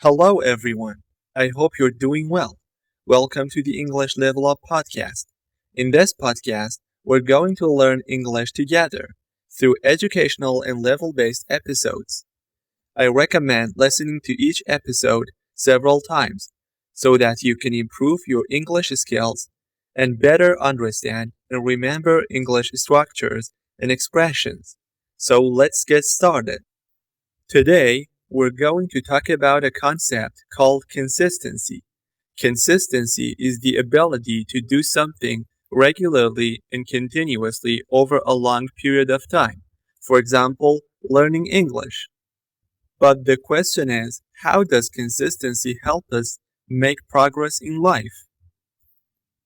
Hello, everyone. I hope you're doing well. Welcome to the English Level Up podcast. In this podcast, we're going to learn English together through educational and level based episodes. I recommend listening to each episode several times so that you can improve your English skills and better understand and remember English structures and expressions. So let's get started. Today, we're going to talk about a concept called consistency. Consistency is the ability to do something regularly and continuously over a long period of time. For example, learning English. But the question is, how does consistency help us make progress in life?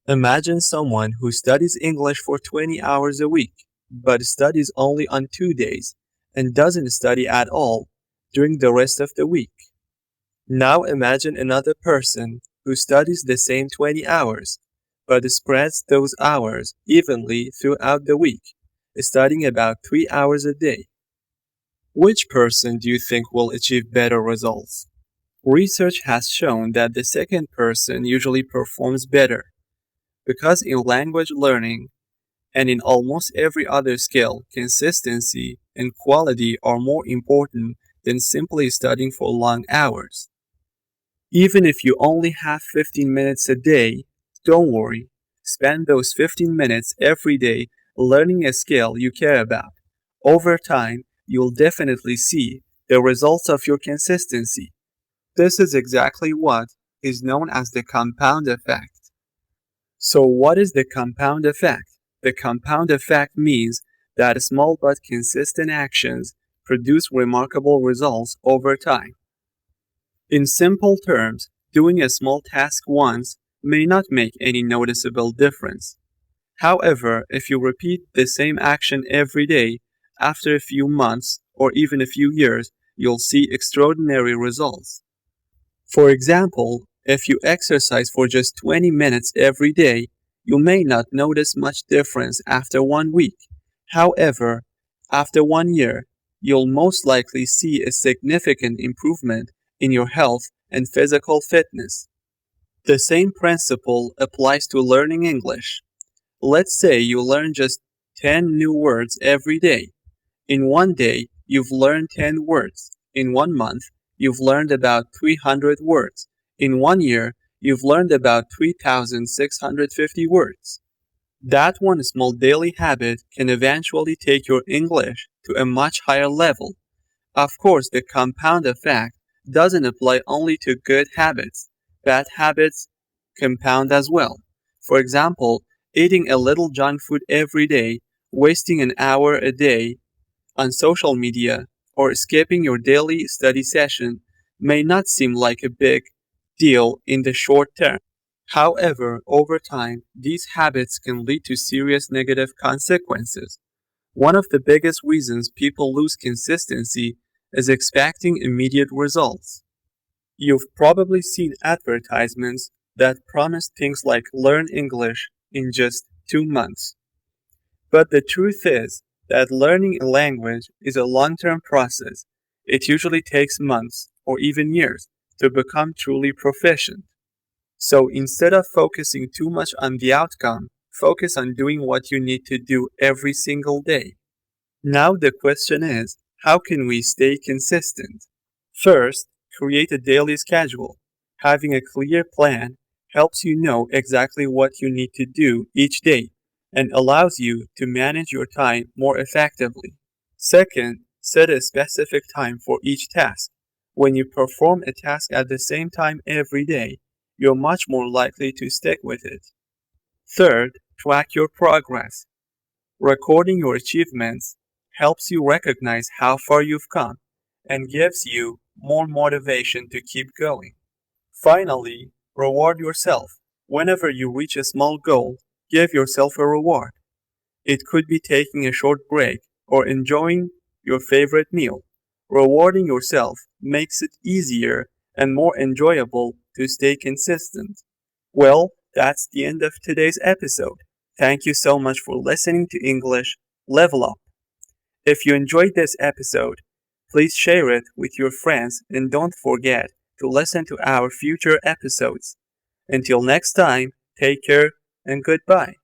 Imagine someone who studies English for 20 hours a week, but studies only on 2 days and doesn't study at all during the rest of the week. Now imagine another person who studies the same 20 hours, but spreads those hours evenly throughout the week, studying about 3 hours a day. Which person do you think will achieve better results? Research has shown that the second person usually performs better because in language learning and in almost every other skill, consistency and quality are more important than simply studying for long hours. Even if you only have 15 minutes a day, don't worry. Spend those 15 minutes every day learning a skill you care about. Over time, you'll definitely see the results of your consistency. This is exactly what is known as the compound effect. So, what is the compound effect? The compound effect means that small but consistent actions produce remarkable results over time. In simple terms, doing a small task once may not make any noticeable difference. However, if you repeat the same action every day, after a few months or even a few years, you'll see extraordinary results. For example, if you exercise for just 20 minutes every day, you may not notice much difference after 1 week. However, after 1 year, you'll most likely see a significant improvement in your health and physical fitness. The same principle applies to learning English. Let's say you learn just 10 new words every day. In 1 day, you've learned 10 words. In 1 month, you've learned about 300 words. In 1 year, you've learned about 3,650 words. That one small daily habit can eventually take your English to a much higher level. Of course, the compound effect doesn't apply only to good habits. Bad habits compound as well. For example, eating a little junk food every day, wasting an hour a day on social media, or skipping your daily study session may not seem like a big deal in the short term. However, over time, these habits can lead to serious negative consequences. One of the biggest reasons people lose consistency is expecting immediate results. You've probably seen advertisements that promise things like learn English in just 2 months. But the truth is that learning a language is a long term process. It usually takes months or even years to become truly proficient. So instead of focusing too much on the outcome, focus on doing what you need to do every single day. Now the question is, how can we stay consistent? First, create a daily schedule. Having a clear plan helps you know exactly what you need to do each day and allows you to manage your time more effectively. Second, set a specific time for each task. When you perform a task at the same time every day, you're much more likely to stick with it. Third, track your progress. Recording your achievements helps you recognize how far you've come and gives you more motivation to keep going. Finally, reward yourself. Whenever you reach a small goal, give yourself a reward. It could be taking a short break or enjoying your favorite meal. Rewarding yourself makes it easier and more enjoyable to stay consistent. Well, that's the end of today's episode. Thank you so much for listening to English Level Up. If you enjoyed this episode, please share it with your friends and don't forget to listen to our future episodes. Until next time, take care and goodbye.